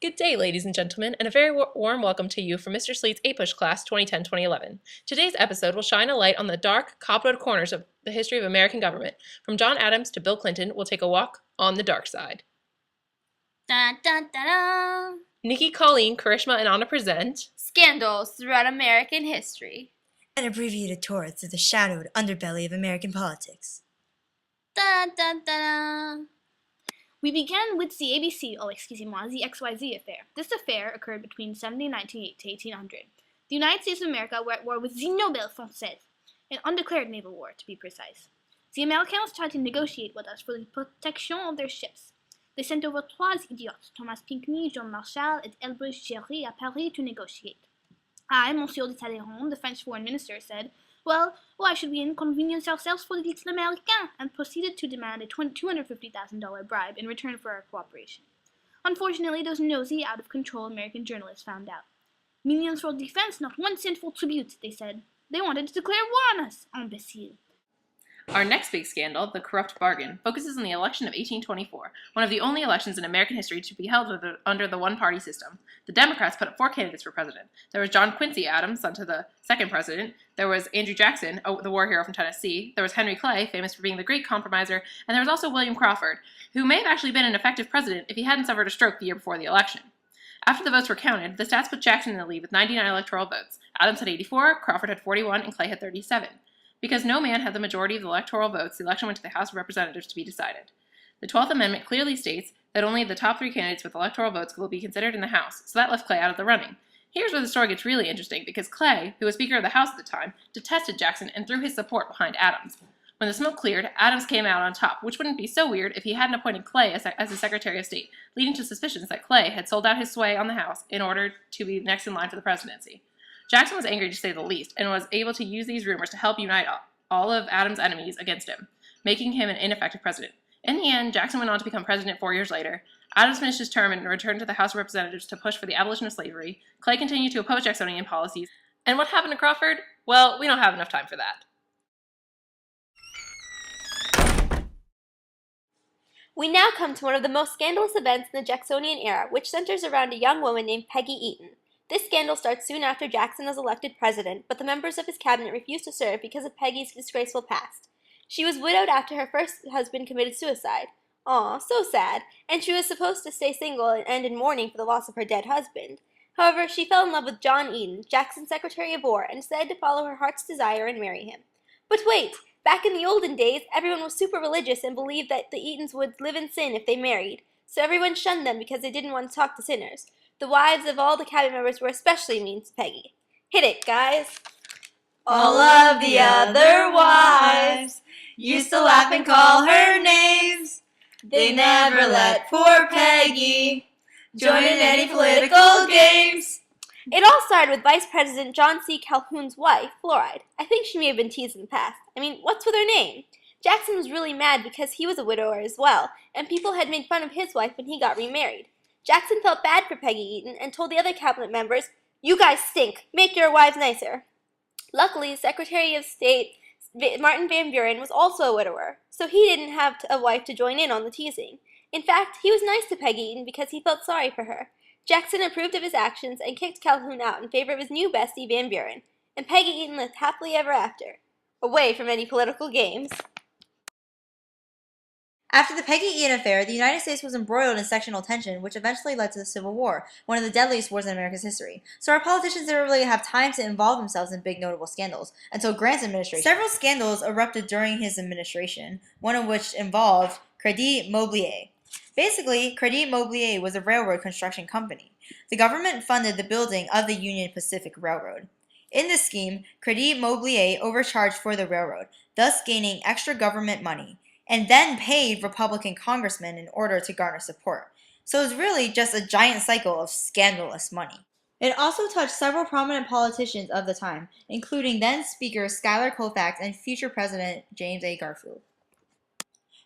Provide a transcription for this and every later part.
Good day, ladies and gentlemen, and a very warm welcome to you from Mr. Sleet's A-Push class 2010-2011. Today's episode will shine a light on the dark, cobweb corners of the history of American government. From John Adams to Bill Clinton, we'll take a walk on the dark side. Dun, dun, dun, dun. Nikki, Colleen, Karishma, and Anna present Scandals throughout American history. An abbreviated tour through the shadowed underbelly of American politics. Dun, dun, dun, dun. We began with the the XYZ affair. This affair occurred between 1798 to 1800. The United States of America were at war with the Noble Française, an undeclared naval war, to be precise. The Americans tried to negotiate with us for the protection of their ships. They sent over trois idiots, Thomas Pinckney, Jean Marshall, and Elbridge Gerry, à Paris to negotiate. I, Monsieur de Talleyrand, the French foreign minister, said, "Well, why should we inconvenience ourselves for the little American?" and proceeded to demand a $250,000 bribe in return for our cooperation. Unfortunately, those nosy, out-of-control American journalists found out. "Millions for defense, not 1 cent for tribute," they said. They wanted to declare war on us, imbecile. Our next big scandal, the corrupt bargain, focuses on the election of 1824, one of the only elections in American history to be held under the one-party system. The Democrats put up 4 candidates for president. There was John Quincy Adams, son to the second president. There was Andrew Jackson, the war hero from Tennessee. There was Henry Clay, famous for being the great compromiser. And there was also William Crawford, who may have actually been an effective president if he hadn't suffered a stroke the year before the election. After the votes were counted, the stats put Jackson in the lead with 99 electoral votes. Adams had 84, Crawford had 41, and Clay had 37. Because no man had the majority of the electoral votes, the election went to the House of Representatives to be decided. The 12th Amendment clearly states that only the top 3 candidates with electoral votes will be considered in the House, so that left Clay out of the running. Here's where the story gets really interesting, because Clay, who was Speaker of the House at the time, detested Jackson and threw his support behind Adams. When the smoke cleared, Adams came out on top, which wouldn't be so weird if he hadn't appointed Clay as his Secretary of State, leading to suspicions that Clay had sold out his sway on the House in order to be next in line for the presidency. Jackson was angry to say the least, and was able to use these rumors to help unite all of Adams' enemies against him, making him an ineffective president. In the end, Jackson went on to become president 4 years later. Adams finished his term and returned to the House of Representatives to push for the abolition of slavery. Clay continued to oppose Jacksonian policies. And what happened to Crawford? Well, we don't have enough time for that. We now come to one of the most scandalous events in the Jacksonian era, which centers around a young woman named Peggy Eaton. This scandal starts soon after Jackson was elected president, but the members of his cabinet refused to serve because of Peggy's disgraceful past. She was widowed after her first husband committed suicide. Aw, so sad, and she was supposed to stay single and end in mourning for the loss of her dead husband. However, she fell in love with John Eaton, Jackson's Secretary of War, and decided to follow her heart's desire and marry him. But wait! Back in the olden days, everyone was super religious and believed that the Eatons would live in sin if they married, so everyone shunned them because they didn't want to talk to sinners. The wives of all the cabinet members were especially mean to Peggy. Hit it, guys. All of the other wives used to laugh and call her names. They never let poor Peggy join in any political games. It all started with Vice President John C. Calhoun's wife, Fluoride. I think she may have been teased in the past. I mean, what's with her name? Jackson was really mad because he was a widower as well, and people had made fun of his wife when he got remarried. Jackson felt bad for Peggy Eaton and told the other cabinet members, "You guys stink. Make your wives nicer." Luckily, Secretary of State Martin Van Buren was also a widower, so he didn't have a wife to join in on the teasing. In fact, he was nice to Peggy Eaton because he felt sorry for her. Jackson approved of his actions and kicked Calhoun out in favor of his new bestie, Van Buren, and Peggy Eaton lived happily ever after, away from any political games. After the Peggy Eaton affair, the United States was embroiled in sectional tension, which eventually led to the Civil War, one of the deadliest wars in America's history. So our politicians didn't really have time to involve themselves in big notable scandals until Grant's administration. Several scandals erupted during his administration, one of which involved Crédit Mobilier. Basically, Crédit Mobilier was a railroad construction company. The government funded the building of the Union Pacific Railroad. In this scheme, Crédit Mobilier overcharged for the railroad, thus gaining extra government money, and then paid Republican congressmen in order to garner support. So it was really just a giant cycle of scandalous money. It also touched several prominent politicians of the time, including then Speaker Schuyler Colfax and future President James A. Garfield.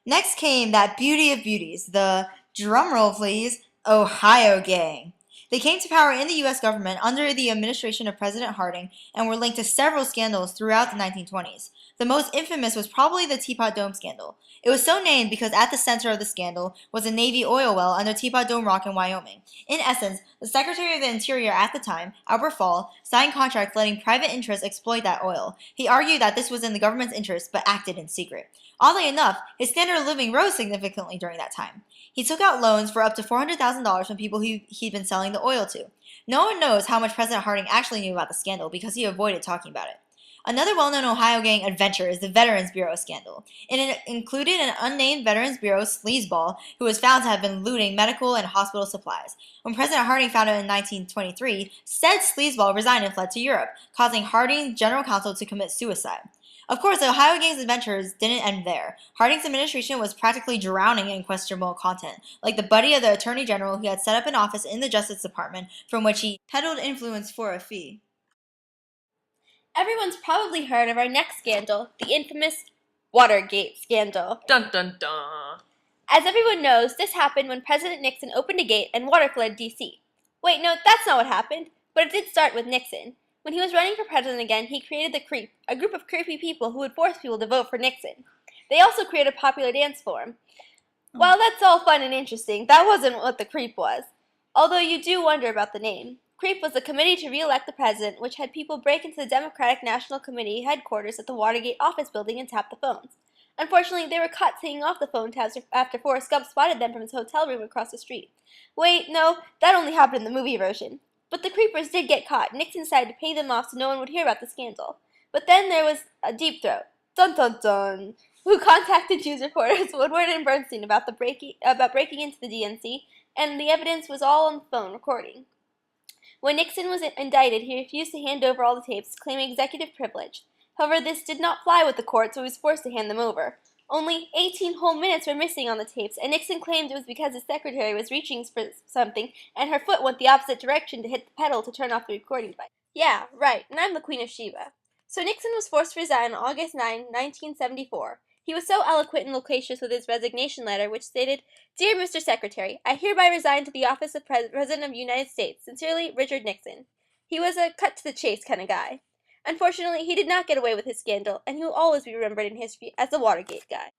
Next came that beauty of beauties, the, drumroll please, Ohio Gang. They came to power in the U.S. government under the administration of President Harding and were linked to several scandals throughout the 1920s. The most infamous was probably the Teapot Dome scandal. It was so named because at the center of the scandal was a Navy oil well under Teapot Dome Rock in Wyoming. In essence, the Secretary of the Interior at the time, Albert Fall, signed contracts letting private interests exploit that oil. He argued that this was in the government's interest but acted in secret. Oddly enough, his standard of living rose significantly during that time. He took out loans for up to $400,000 from people he'd been selling the oil to. No one knows how much President Harding actually knew about the scandal because he avoided talking about it. Another well-known Ohio gang adventure is the Veterans Bureau scandal. It included an unnamed Veterans Bureau sleazeball who was found to have been looting medical and hospital supplies. When President Harding found out in 1923, said sleazeball resigned and fled to Europe, causing Harding's general counsel to commit suicide. Of course, the Ohio gang's adventures didn't end there. Harding's administration was practically drowning in questionable content, like the buddy of the Attorney General who had set up an office in the Justice Department from which he peddled influence for a fee. Everyone's probably heard of our next scandal, the infamous Watergate scandal. Dun dun dun. As everyone knows, this happened when President Nixon opened a gate and water flooded D.C. Wait, no, that's not what happened, but it did start with Nixon. When he was running for president again, he created the Creep, a group of creepy people who would force people to vote for Nixon. They also created a popular dance form. While that's all fun and interesting, that wasn't what the Creep was. Although you do wonder about the name. Creep was a committee to re-elect the president, which had people break into the Democratic National Committee headquarters at the Watergate office building and tap the phones. Unfortunately, they were caught taking off the phone tabs after Forrest Gump spotted them from his hotel room across the street. Wait, no, that only happened in the movie version. But the creepers did get caught. Nixon decided to pay them off so no one would hear about the scandal. But then there was a deep throat, dun dun dun, who contacted news reporters Woodward and Bernstein about breaking into the DNC, and the evidence was all on the phone recording. When Nixon was indicted, he refused to hand over all the tapes, claiming executive privilege. However, this did not fly with the court, so he was forced to hand them over. Only 18 whole minutes were missing on the tapes, and Nixon claimed it was because his secretary was reaching for something, and her foot went the opposite direction to hit the pedal to turn off the recording device. Yeah, right, and I'm the Queen of Sheba. So Nixon was forced to resign on August 9, 1974. He was so eloquent and loquacious with his resignation letter, which stated, "Dear Mr. Secretary, I hereby resign to the office of President of the United States. Sincerely, Richard Nixon." He was a cut-to-the-chase kind of guy. Unfortunately, he did not get away with his scandal, and he will always be remembered in history as the Watergate guy.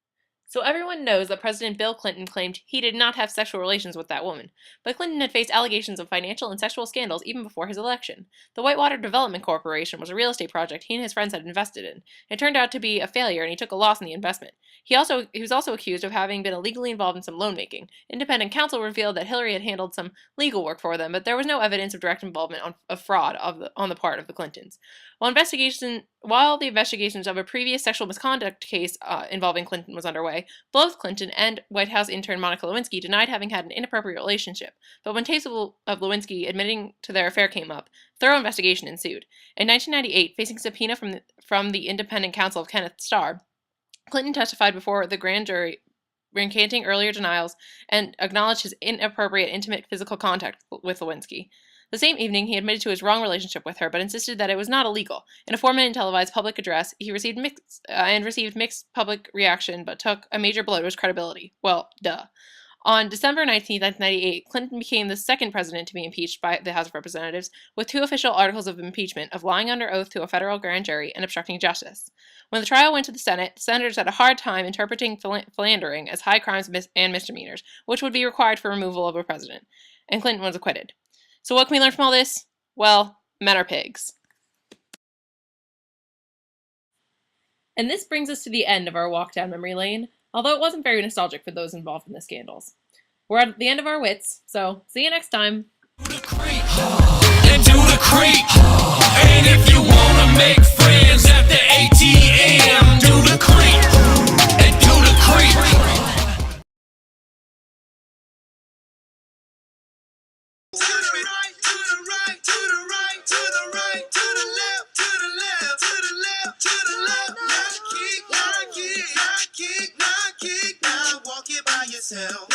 So everyone knows that President Bill Clinton claimed he did not have sexual relations with that woman, but Clinton had faced allegations of financial and sexual scandals even before his election. The Whitewater Development Corporation was a real estate project he and his friends had invested in. It turned out to be a failure, and he took a loss in the investment. He was also accused of having been illegally involved in some loan making. Independent counsel revealed that Hillary had handled some legal work for them, but there was no evidence of direct involvement of fraud on the part of the Clintons. While the investigations of a previous sexual misconduct case involving Clinton was underway, both Clinton and White House intern Monica Lewinsky denied having had an inappropriate relationship. But when tapes of Lewinsky admitting to their affair came up, thorough investigation ensued. In 1998, facing subpoena from the independent counsel of Kenneth Starr, Clinton testified before the grand jury, recanting earlier denials and acknowledged his inappropriate intimate physical contact with Lewinsky. The same evening, he admitted to his wrong relationship with her, but insisted that it was not illegal. In a 4-minute televised public address, he received mixed public reaction, but took a major blow to his credibility. Well, duh. On December 19, 1998, Clinton became the second president to be impeached by the House of Representatives, with 2 official articles of impeachment of lying under oath to a federal grand jury and obstructing justice. When the trial went to the Senate, the senators had a hard time interpreting philandering as high crimes and misdemeanors, which would be required for removal of a president, and Clinton was acquitted. So what can we learn from all this? Well, men are pigs. And this brings us to the end of our walk down memory lane, although it wasn't very nostalgic for those involved in the scandals. We're at the end of our wits, so see you next time. And do the creep. And if you wanna make friends at the ATM, do the creep. And do the creep. To the right, to the right, to the right, to the right, to the left, to the left, to the left, to the left. Now kick, now kick, now kick, now kick. Now walk it by yourself.